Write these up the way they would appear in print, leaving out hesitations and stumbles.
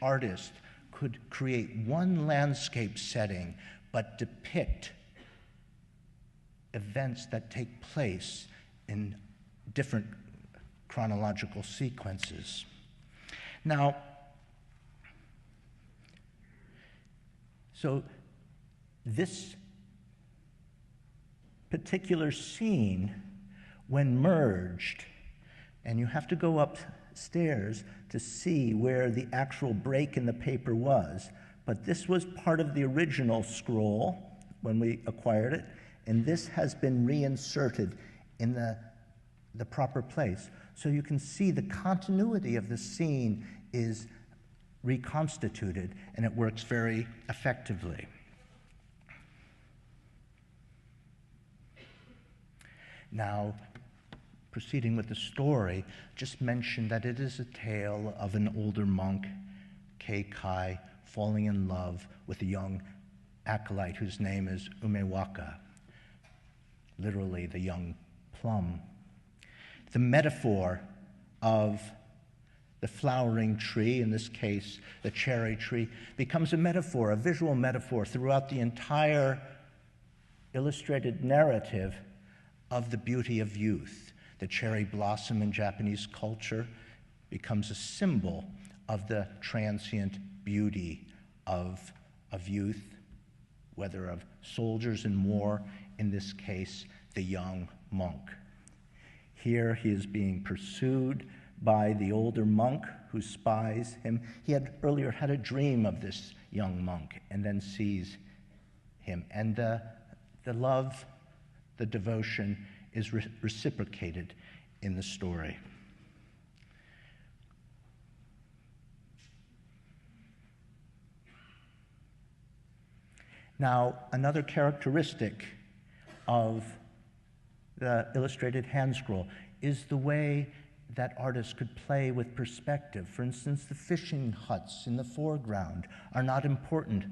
artist could create one landscape setting but depict events that take place in different chronological sequences. Now, so this particular scene, when merged, and you have to go upstairs to see where the actual break in the paper was, but this was part of the original scroll when we acquired it, and this has been reinserted in the proper place. So you can see the continuity of the scene is reconstituted, and it works very effectively. Now, proceeding with the story, just mention that it is a tale of an older monk, Keikai, falling in love with a young acolyte whose name is Umewaka, literally the young plum. The metaphor of the flowering tree, in this case the cherry tree, becomes a metaphor, a visual metaphor throughout the entire illustrated narrative of the beauty of youth. The cherry blossom in Japanese culture becomes a symbol of the transient beauty of youth, whether of soldiers in war, in this case, the young monk. Here he is being pursued by the older monk who spies him. He had earlier had a dream of this young monk and then sees him. And the love, the devotion is reciprocated in the story. Now, another characteristic of the illustrated hand scroll is the way that artists could play with perspective. For instance, the fishing huts in the foreground are not important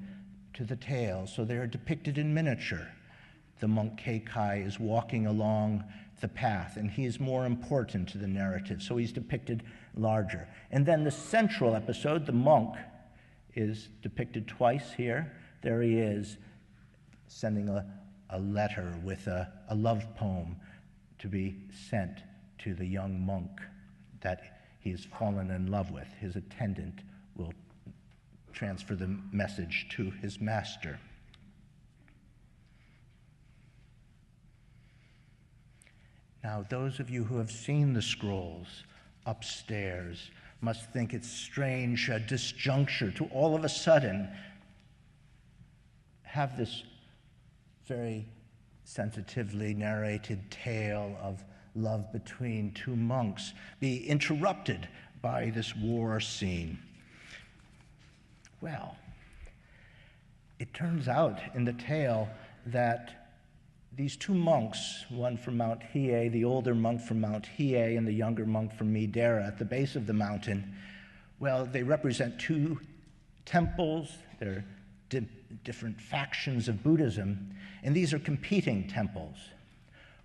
to the tale, so they are depicted in miniature. The monk Keikai is walking along the path, and he is more important to the narrative, so he's depicted larger. And then the central episode, the monk, is depicted twice here. There he is sending a letter with a love poem to be sent to the young monk that he has fallen in love with. His attendant will transfer the message to his master. Now, those of you who have seen the scrolls upstairs must think it's strange, a disjuncture to all of a sudden have this very sensitively narrated tale of love between two monks be interrupted by this war scene. Well, it turns out in the tale that these two monks, one from Mount Hiei, the older monk from Mount Hiei, and the younger monk from Midera at the base of the mountain, well, they represent two temples. They're different factions of Buddhism, and these are competing temples.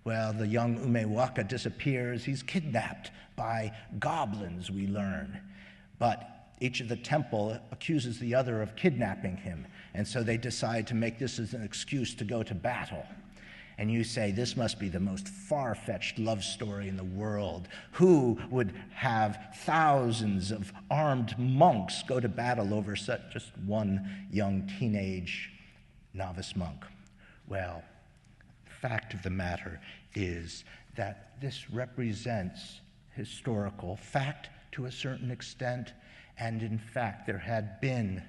Well, the young Umewaka disappears. He's kidnapped by goblins, we learn. But each of the temple accuses the other of kidnapping him, and so they decide to make this as an excuse to go to battle. And you say, this must be the most far-fetched love story in the world. Who would have thousands of armed monks go to battle over just one young teenage novice monk? Well, the fact of the matter is that this represents historical fact to a certain extent, and in fact there had been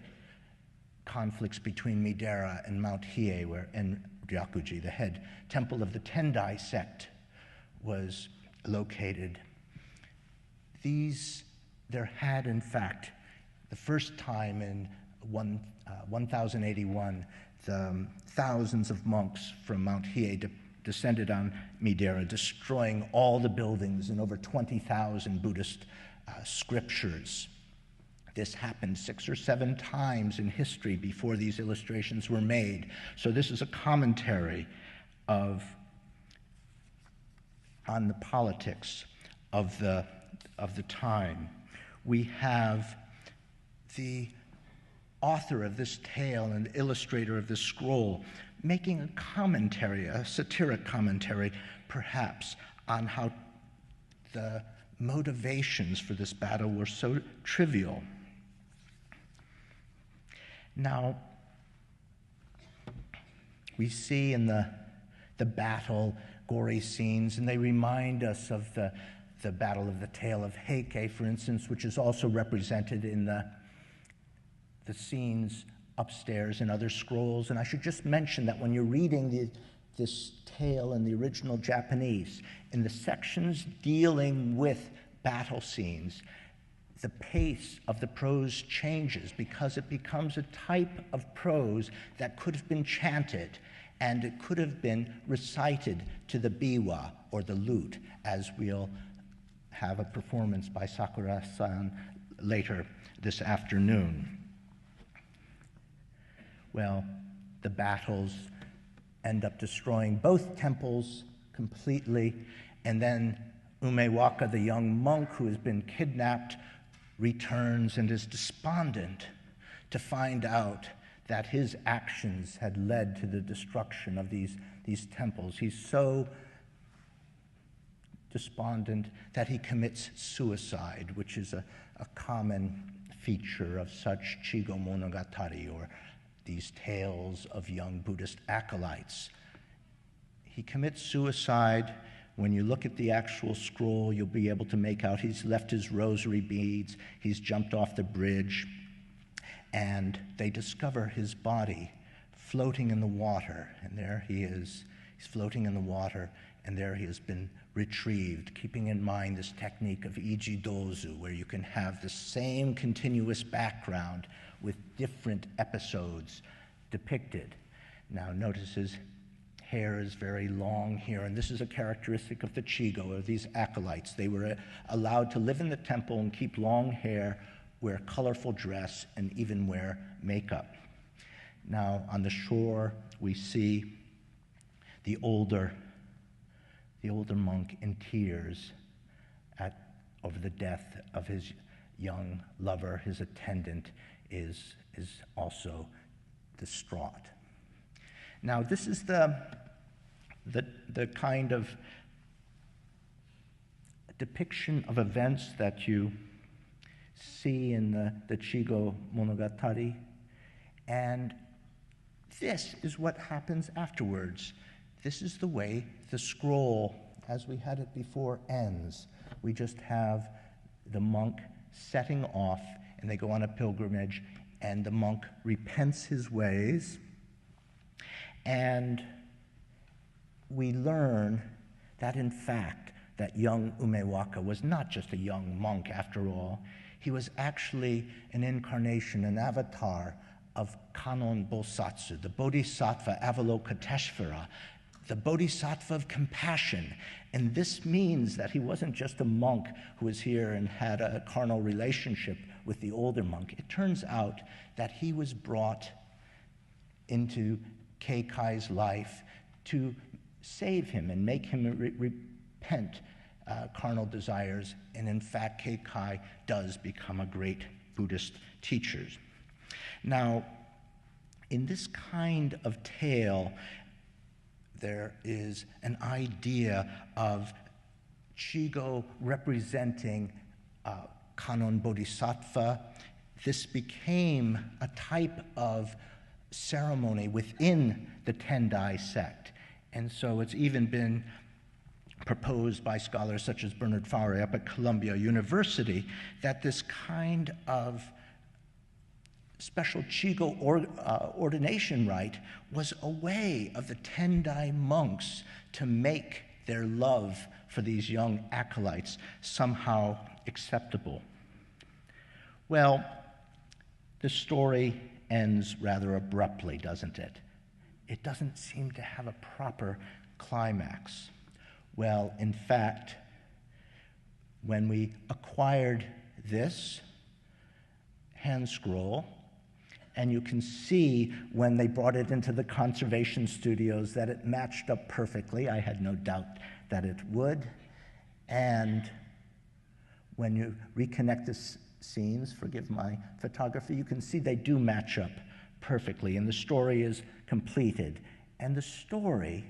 conflicts between Midera and Mount Hiei, and Ryakuji, the head temple of the Tendai sect, was located. There had, in fact, the first time in 1081, the thousands of monks from Mount Hiei descended on Midera, destroying all the buildings and over 20,000 Buddhist scriptures. This happened 6 or 7 times in history before these illustrations were made. So this is a commentary on the politics of the time. We have the author of this tale and illustrator of this scroll making a commentary, a satiric commentary, perhaps, on how the motivations for this battle were so trivial. Now, we see in the battle gory scenes, and they remind us of the Battle of the Tale of Heike, for instance, which is also represented in the scenes upstairs in other scrolls. And I should just mention that when you're reading this tale in the original Japanese, in the sections dealing with battle scenes, the pace of the prose changes because it becomes a type of prose that could have been chanted, and it could have been recited to the biwa, or the lute, as we'll have a performance by Sakura-san later this afternoon. Well, the battles end up destroying both temples completely, and then Umewaka, the young monk who has been kidnapped, returns and is despondent to find out that his actions had led to the destruction of these temples. He's so despondent that he commits suicide, which is a common feature of such Chigo Monogatari, or these tales of young Buddhist acolytes. He commits suicide. When you look at the actual scroll, you'll be able to make out he's left his rosary beads, he's jumped off the bridge, and they discover his body floating in the water, and there he is. He's floating in the water, and there he has been retrieved, keeping in mind this technique of ijidozu, where you can have the same continuous background with different episodes depicted. Now notice his hair is very long here, and this is a characteristic of the Chigo, of these acolytes. They were allowed to live in the temple and keep long hair, wear colorful dress, and even wear makeup. Now on the shore we see the older monk in tears over the death of his young lover. His attendant is also distraught. Now, this is the kind of depiction of events that you see in the Chigo Monogatari, and this is what happens afterwards. This is the way the scroll, as we had it before, ends. We just have the monk setting off, and they go on a pilgrimage, and the monk repents his ways, and we learn that, in fact, that young Umewaka was not just a young monk after all. He was actually an incarnation, an avatar of Kannon Bosatsu, the Bodhisattva Avalokiteshvara, the Bodhisattva of compassion. And this means that he wasn't just a monk who was here and had a carnal relationship with the older monk. It turns out that he was brought into Keikai's life to save him and make him repent carnal desires. And in fact, Keikai does become a great Buddhist teacher. Now, in this kind of tale, there is an idea of Chigo representing Kannon Bodhisattva. This became a type of ceremony within the Tendai sect. And so it's even been proposed by scholars such as Bernard Faure up at Columbia University that this kind of special Chigo ordination rite was a way of the Tendai monks to make their love for these young acolytes somehow acceptable. Well, the story ends rather abruptly, doesn't it? It doesn't seem to have a proper climax. Well, in fact, when we acquired this hand scroll, and you can see when they brought it into the conservation studios that it matched up perfectly. I had no doubt that it would. And when you reconnect this scenes, forgive my photography, you can see they do match up perfectly, and the story is completed. And the story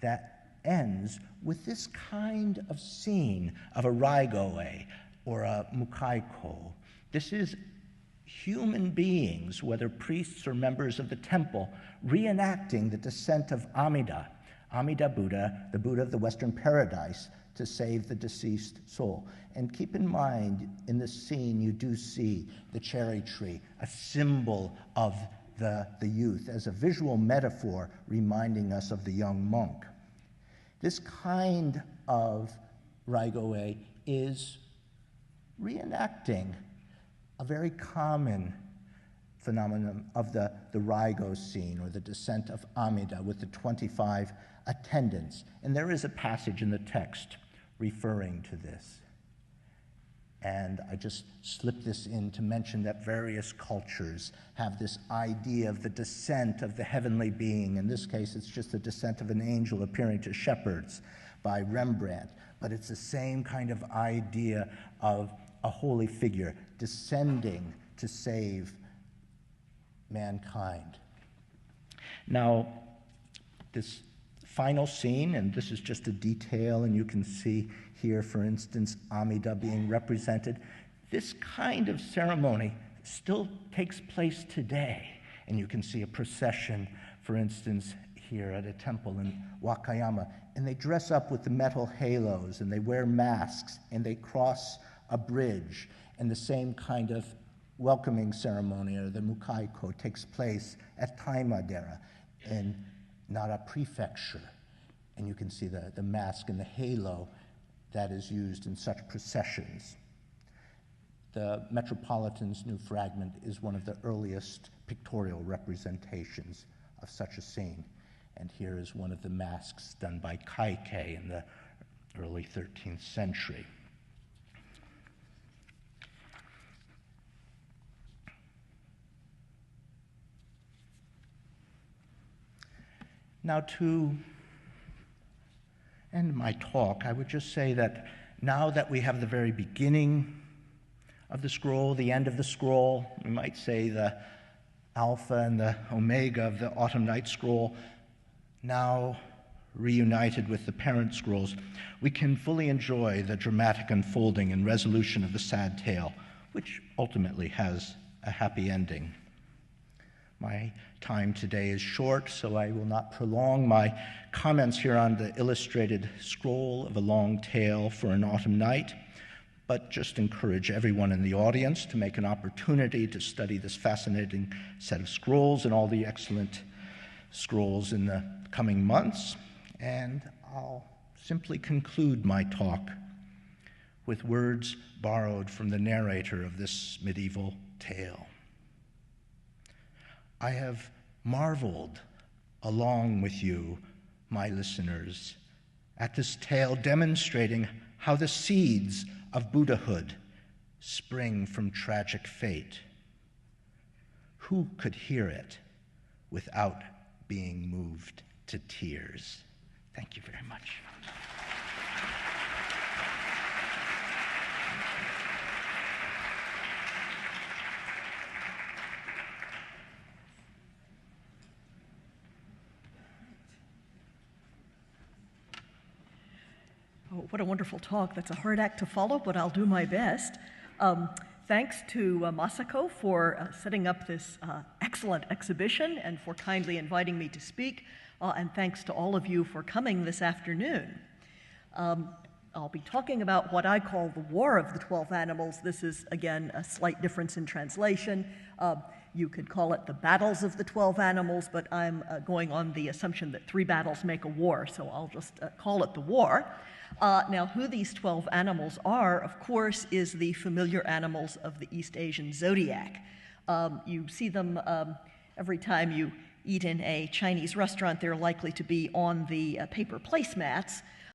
that ends with this kind of scene of a raigoe or a mukaiko. This is human beings, whether priests or members of the temple, reenacting the descent of Amida, Amida Buddha, the Buddha of the Western Paradise, to save the deceased soul. And keep in mind, in this scene, you do see the cherry tree, a symbol of the youth, as a visual metaphor reminding us of the young monk. This kind of raigoe is reenacting a very common phenomenon of the Raigo scene, or the descent of Amida, with the 25 attendants. And there is a passage in the text referring to this. And I just slipped this in to mention that various cultures have this idea of the descent of the heavenly being. In this case, it's just the descent of an angel appearing to shepherds by Rembrandt. But it's the same kind of idea of a holy figure descending to save mankind. Now, this final scene, and this is just a detail, and you can see here, for instance, Amida being represented. This kind of ceremony still takes place today, and you can see a procession, for instance, here at a temple in Wakayama, and they dress up with the metal halos, and they wear masks, and they cross a bridge, and the same kind of welcoming ceremony, or the mukaiko, takes place at Taimadera in Nara Prefecture. And you can see the mask and the halo that is used in such processions. The Metropolitan's new fragment is one of the earliest pictorial representations of such a scene. And here is one of the masks done by Kaike in the early 13th century. Now, to end my talk, I would just say that now that we have the very beginning of the scroll, the end of the scroll, we might say the alpha and the omega of the Autumn Night Scroll, now reunited with the parent scrolls, we can fully enjoy the dramatic unfolding and resolution of the sad tale, which ultimately has a happy ending. My time today is short, so I will not prolong my comments here on the illustrated scroll of a long tale for an autumn night, but just encourage everyone in the audience to make an opportunity to study this fascinating set of scrolls and all the excellent scrolls in the coming months. And I'll simply conclude my talk with words borrowed from the narrator of this medieval tale. I have marveled along with you, my listeners, at this tale demonstrating how the seeds of Buddhahood spring from tragic fate. Who could hear it without being moved to tears? Thank you very much. Oh, what a wonderful talk. That's a hard act to follow, but I'll do my best. Thanks to Masako for setting up this excellent exhibition and for kindly inviting me to speak, and thanks to all of you for coming this afternoon. I'll be talking about what I call the War of the 12 Animals. This is, again, a slight difference in translation. You could call it the Battles of the 12 Animals, but I'm going on the assumption that 3 battles make a war, so I'll just call it the war. Now, who these 12 animals are, of course, is the familiar animals of the East Asian zodiac. You see them every time you eat in a Chinese restaurant. They're likely to be on the paper placemats.